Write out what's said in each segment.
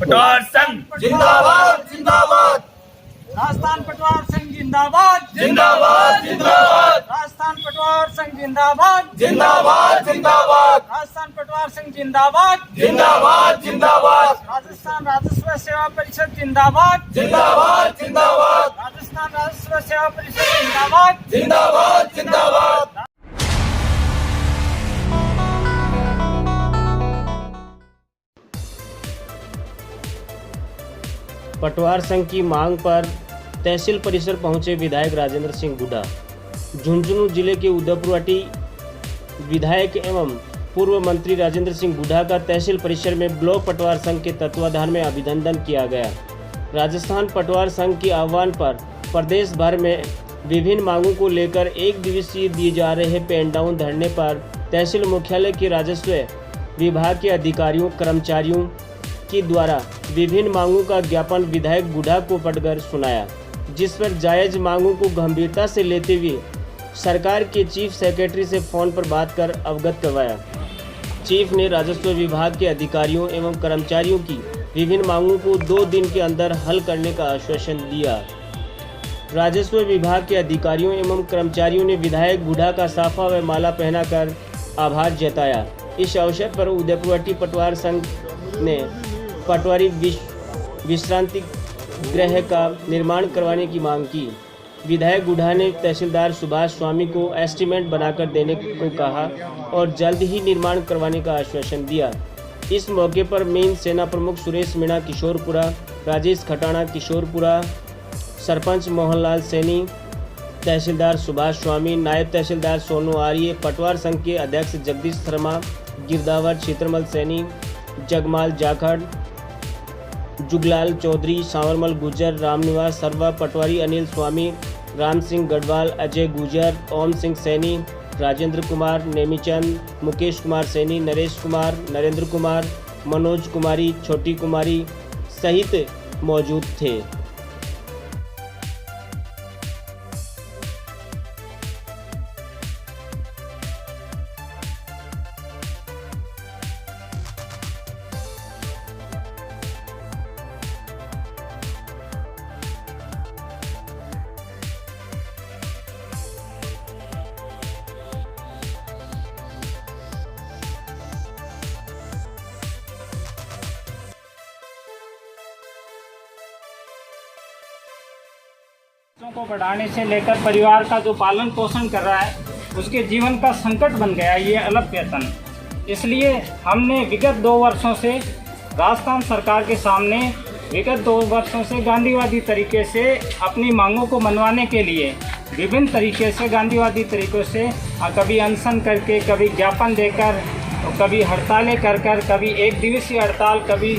पटवार संघ जिंदाबाद जिंदाबाद। राजस्थान पटवार संघ जिंदाबाद जिंदाबाद जिंदाबाद। राजस्थान पटवार संघ जिंदाबाद जिंदाबाद जिंदाबाद। राजस्थान पटवार संघ जिंदाबाद जिंदाबाद जिंदाबाद। राजस्थान राजस्व सेवा परिषद जिंदाबाद जिंदाबाद जिंदाबाद। राजस्थान राजस्व सेवा परिषद जिंदाबाद जिंदाबाद जिंदाबाद। पटवार संघ की मांग पर तहसील परिसर पहुंचे विधायक राजेंद्र सिंह गुड्डा। झुंझुनू जिले के उदयपुरवाटी विधायक एवं पूर्व मंत्री राजेंद्र सिंह गुड्डा का तहसील परिसर में ब्लॉक पटवार संघ के तत्वाधान में अभिनंदन किया गया। राजस्थान पटवार संघ के आह्वान पर प्रदेश भर में विभिन्न मांगों को लेकर एक दिवसीय दिए जा रहे पेन डाउन धरने पर तहसील मुख्यालय के राजस्व विभाग के अधिकारियों कर्मचारियों के द्वारा विभिन्न मांगों का ज्ञापन विधायक गुड्डा को पढ़कर सुनाया, जिस पर जायज मांगों को गंभीरता से लेते हुए सरकार के चीफ सेक्रेटरी से फोन पर बात कर अवगत करवाया। चीफ ने राजस्व विभाग के अधिकारियों एवं कर्मचारियों की विभिन्न मांगों को 2 दिन के अंदर हल करने का आश्वासन दिया। राजस्व विभाग के अधिकारियों एवं कर्मचारियों ने विधायक गुड्डा का साफा व माला पहनाकर आभार जताया। इस अवसर पर उदयपुरवाटी पटवार संघ ने पटवारी विश्रांति गृह का निर्माण करवाने की मांग की। विधायक गुड्डा ने तहसीलदार सुभाष स्वामी को एस्टीमेट बनाकर देने को कहा और जल्द ही निर्माण करवाने का आश्वासन दिया। इस मौके पर मेन सेना प्रमुख सुरेश मीणा किशोरपुरा, राजेश खटाना किशोरपुरा, सरपंच मोहनलाल सैनी, तहसीलदार सुभाष स्वामी, नायब तहसीलदार सोनू आर्य, पटवार संघ के अध्यक्ष जगदीश शर्मा, गिरदावर क्षेत्रमल सैनी, जगमाल जाखड़, जुगलाल चौधरी, सांवरमल गुजर, रामनिवास सर्वा, पटवारी अनिल स्वामी, राम सिंह गढ़वाल, अजय गुजर, ओम सिंह सैनी, राजेंद्र कुमार, नेमीचंद, मुकेश कुमार सैनी, नरेश कुमार, नरेंद्र कुमार, मनोज कुमारी, छोटी कुमारी सहित मौजूद थे। को बढ़ाने से लेकर परिवार का जो पालन पोषण कर रहा है उसके जीवन का संकट बन गया ये अलग वेतन। इसलिए हमने विगत 2 वर्षों से राजस्थान सरकार के सामने विगत 2 वर्षों से गांधीवादी तरीके से अपनी मांगों को मनवाने के लिए विभिन्न तरीके से गांधीवादी तरीकों से कभी अनशन करके, कभी ज्ञापन देकर, कभी हड़तालें कर कभी 1 दिवसीय हड़ताल, कभी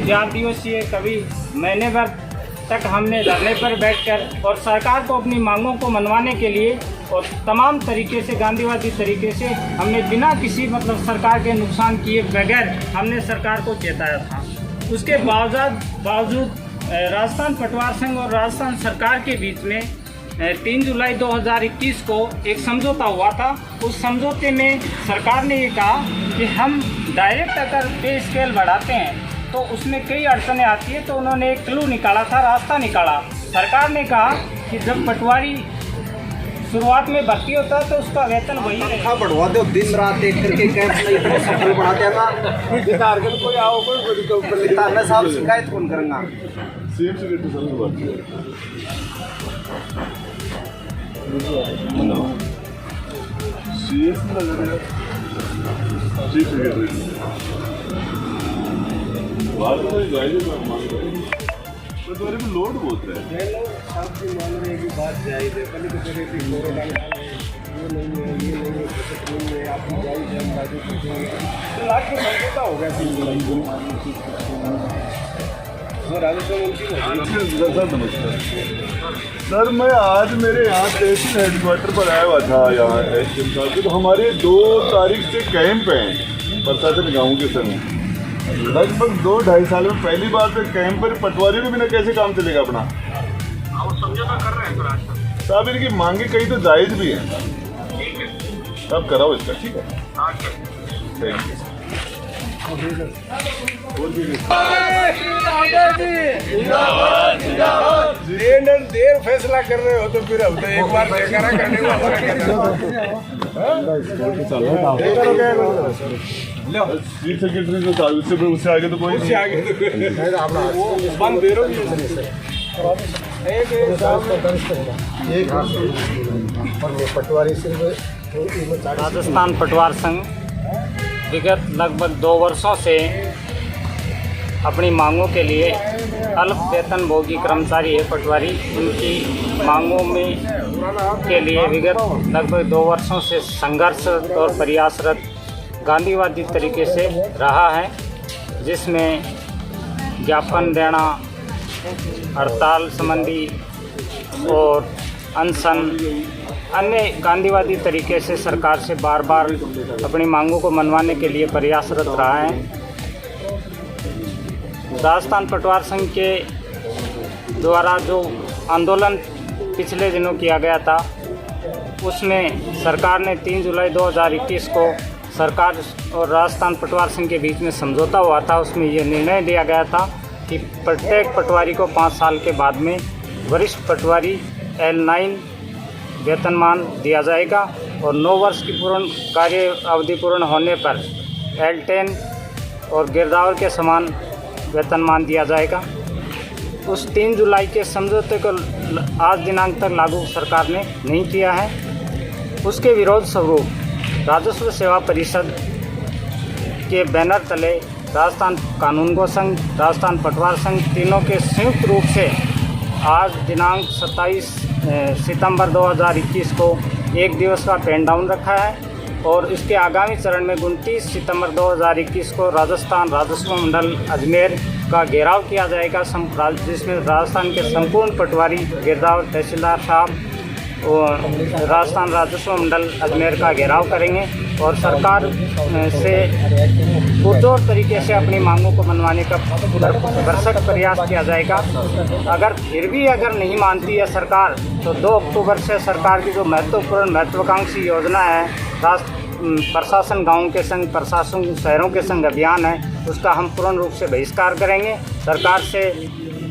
4 दिवसीय, कभी महीने भर तक हमने धरने पर बैठकर और सरकार को अपनी मांगों को मनवाने के लिए और तमाम तरीके से गांधीवादी तरीके से हमने बिना किसी सरकार के नुकसान किए बगैर हमने सरकार को चेताया था। उसके बावजूद राजस्थान पटवार संघ और राजस्थान सरकार के बीच में 3 जुलाई 2021 को एक समझौता हुआ था। उस समझौते में सरकार ने ये कहा कि हम डायरेक्ट अगर पे स्केल बढ़ाते हैं तो उसमें कई अड़चनें आती है, तो उन्होंने एक क्लू निकाला था, रास्ता निकाला। सरकार ने कहा कि जब पटवारी शुरुआत में भर्ती होता है तो उसका वेतन वही तनख्वाह बढ़वा दो, दिन रात एक करके कैंप सफल बढ़ा देगा। कोई आओ कोई साहब शिकायत कौन करेंगा? चीफ सेक्रेटरी साहब से बात सीएस लग रहा है, चीफ सेक्रेटरी बात तो जायज़ है, मांग रहे हैं पर तुम्हारे पे लोड बहुत है। साहब जी मान रहे हैं कि बात जायज़ है, पहले तो कह रहे थे कोरोना ये नहीं है, ये नहीं है, बचत नहीं है, आपकी जायज़ है, हम बाजू पूछेंगे तो लाख में समझौता हो गया। 3 जुलाई को राजस्व नमस्कार सर, मैं आज मेरे यहाँ तहसील हेडक्वार्टर पर आया हुआ था, यहाँ एसडीएम साहब के, तो हमारे 2 तारीख से कैंप हैं प्रशासन गाँव के समय। लगभग 2-2.5 साल में पहली बार तो कैंप पर पटवारी के बिना कैसे काम चलेगा अपना? समझौता कर रहे हैं साहब, इनकी मांगे कहीं तो जायज़ भी है। अब कराओ इसका, ठीक है, थैंक यू। देर फैसला कर रहे हो तो फिर हम तो एक बार देखा करने को हमारा चीफ सेक्रेटरी को था, उससे आगे तो कोई नहीं। आगे बंद दे रहे पटवारी सिर्फ राजस्थान पटवार संघ विगत लगभग 2 वर्षों से अपनी मांगों के लिए अल्प वेतनभोगी कर्मचारी है पटवारी, उनकी मांगों में के लिए विगत लगभग 2 वर्षों से संघर्षरत और प्रयासरत गांधीवादी तरीके से रहा है, जिसमें ज्ञापन देना, हड़ताल संबंधी और अनशन अन्य गांधीवादी तरीके से सरकार से बार बार अपनी मांगों को मनवाने के लिए प्रयासरत रहा है। राजस्थान पटवार संघ के द्वारा जो आंदोलन पिछले दिनों किया गया था, उसमें सरकार ने 3 जुलाई 2021 को सरकार और राजस्थान पटवार संघ के बीच में समझौता हुआ था। उसमें ये निर्णय लिया गया था कि प्रत्येक पटवारी को 5 साल के बाद में वरिष्ठ पटवारी L9 वेतनमान दिया जाएगा और 9 वर्ष की पूर्ण कार्य अवधि पूर्ण होने पर L10 और गिरदावर के समान वेतनमान दिया जाएगा। उस 3 जुलाई के समझौते को आज दिनांक तक लागू सरकार ने नहीं किया है। उसके विरोध स्वरूप राजस्व सेवा परिषद के बैनर तले राजस्थान कानूनगो संघ, राजस्थान पटवार संघ तीनों के संयुक्त रूप से आज दिनांक 27 सितंबर 2021 को 1 दिवस का पेन डाउन रखा है और इसके आगामी चरण में 29 सितंबर 2021 को राजस्थान राजस्व मंडल अजमेर का घेराव किया जाएगा, जिसमें राजस्थान के संपूर्ण पटवारी, गिरदावर, तहसीलदार साहब और राजस्थान राजस्व मंडल अजमेर का घेराव करेंगे और सरकार से पुरजोर तरीके से अपनी मांगों को मनवाने का भरसक प्रयास किया जाएगा। अगर फिर भी नहीं मानती है सरकार, तो 2 अक्टूबर से सरकार की जो महत्वाकांक्षी योजना है प्रशासन गाँव के संग, प्रशासन शहरों के संग अभियान है, उसका हम पूर्ण रूप से बहिष्कार करेंगे। सरकार से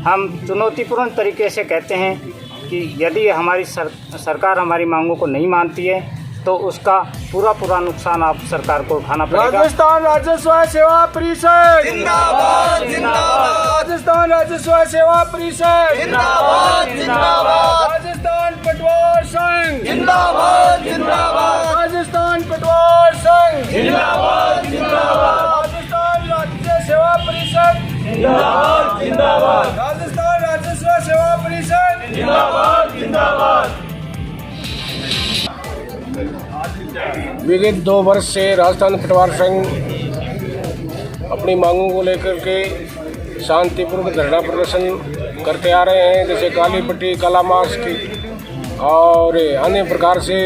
हम चुनौतीपूर्ण तरीके से कहते हैं कि यदि हमारी सरकार हमारी मांगों को नहीं मानती है तो उसका पूरा नुकसान आप सरकार को उठाना पड़ेगा। राजस्थान राजस्व सेवा परिषद जिंदाबाद जिंदाबाद। राजस्थान राजस्व सेवा परिषद जिंदाबाद जिंदाबाद। राजस्थान पटवार संघ जिंदाबाद जिंदाबाद। राजस्थान पटवार संघ जिंदाबाद जिंदाबाद। राजस्थान राजस्व सेवा परिषद जिंदाबाद जिंदाबाद। राजस्थान राजस्व सेवा परिषद जिंदाबाद जिंदाबाद। विगत 2 वर्ष से राजस्थान पटवार संघ अपनी मांगों को लेकर के शांतिपूर्वक धरना प्रदर्शन करते आ रहे हैं, जैसे काली पट्टी, काला मास्क और अन्य प्रकार से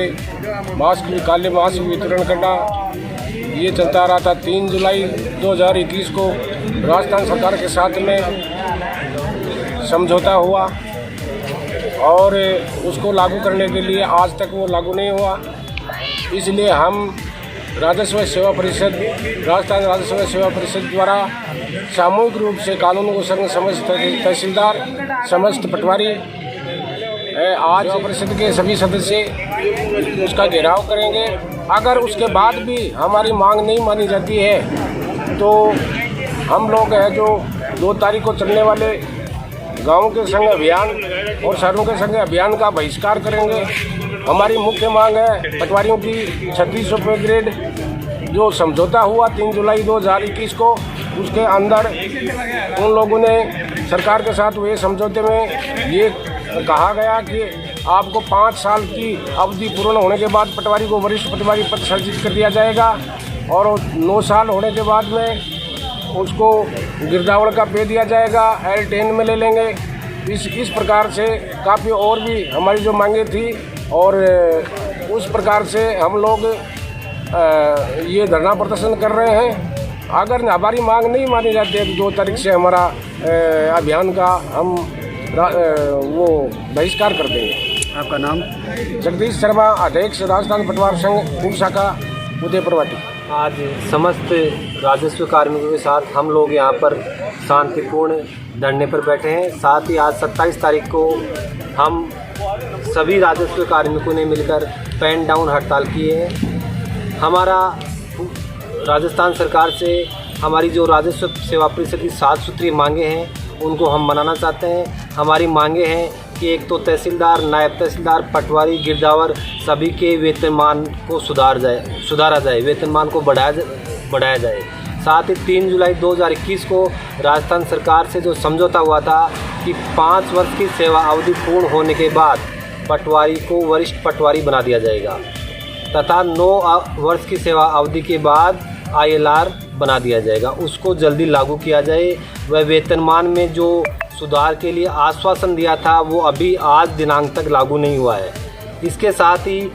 काले मास्क वितरण करना, ये चलता रहा था। 3 जुलाई 2021 को राजस्थान सरकार के साथ में समझौता हुआ और उसको लागू करने के लिए आज तक वो लागू नहीं हुआ। इसलिए हम राजस्व सेवा परिषद, राजस्थान राजस्व सेवा परिषद द्वारा सामूहिक रूप से कानूनगो संघ, समस्त तहसीलदार, समस्त पटवारी आज परिषद के सभी सदस्य उसका घेराव करेंगे। अगर उसके बाद भी हमारी मांग नहीं मानी जाती है तो हम लोग हैं जो 2 तारीख को चलने वाले गाँव के संग अभियान और शहरों के संग अभियान का बहिष्कार करेंगे। हमारी मुख्य मांग है पटवारियों की 3600 रुपये ग्रेड जो समझौता हुआ 3 जुलाई 2021 को, उसके अंदर उन लोगों ने सरकार के साथ हुए समझौते में ये कहा गया कि आपको 5 साल की अवधि पूर्ण होने के बाद पटवारी को वरिष्ठ पटवारी पद सृजित कर दिया जाएगा और 9 साल होने के बाद में उसको गिरदावड़ का पे दिया जाएगा, L10 में ले लेंगे। इस प्रकार से काफ़ी और भी हमारी जो मांगे थी और उस प्रकार से हम लोग ये धरना प्रदर्शन कर रहे हैं। अगर हमारी मांग नहीं मानी जाती है तो 2 तारीख से हमारा अभियान का हम वो बहिष्कार कर देंगे। आपका नाम? जगदीश शर्मा, अध्यक्ष राजस्थान पटवार संघ पूर्व शाखा उदयपुरवाटी। आज समस्त राजस्व कार्मिकों के साथ हम लोग यहाँ पर शांतिपूर्ण धरने पर बैठे हैं। साथ ही आज 27 तारीख को हम सभी राजस्व कार्मिकों ने मिलकर पेन डाउन हड़ताल की है। हमारा राजस्थान सरकार से हमारी जो राजस्व सेवा परिषद की 7 सूत्रीय मांगे हैं उनको हम मनाना चाहते हैं। हमारी मांगे हैं कि एक तो तहसीलदार, नायब तहसीलदार, पटवारी, गिरदावर सभी के वेतनमान को सुधारा जाए, वेतनमान को बढ़ाया जाए। साथ ही 3 जुलाई 2021 को राजस्थान सरकार से जो समझौता हुआ था कि 5 वर्ष की सेवा अवधि पूर्ण होने के बाद पटवारी को वरिष्ठ पटवारी बना दिया जाएगा तथा 9 वर्ष की सेवा अवधि के बाद ILR बना दिया जाएगा, उसको जल्दी लागू किया जाए। वह वेतनमान में जो सुधार के लिए आश्वासन दिया था वो अभी आज दिनांक तक लागू नहीं हुआ है। इसके साथ ही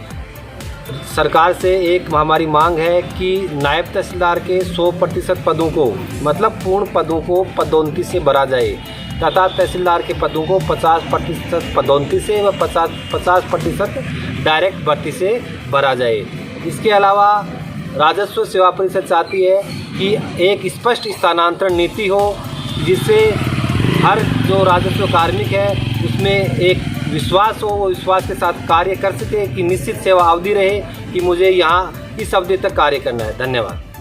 सरकार से एक हमारी मांग है कि नायब तहसीलदार के 100% पदों को, मतलब पूर्ण पदों को पदोन्नति से भरा जाए तथा तहसीलदार के पदों को 50% पदोन्नति से व 50% डायरेक्ट भर्ती से भरा जाए। इसके अलावा राजस्व सेवा परिषद चाहती है कि एक स्पष्ट स्थानांतरण नीति हो जिससे हर जो राजस्व कार्मिक है उसमें एक विश्वास हो, वो विश्वास के साथ कार्य कर सके कि निश्चित सेवा अवधि रहे कि मुझे यहाँ इस अवधि तक कार्य करना है। धन्यवाद।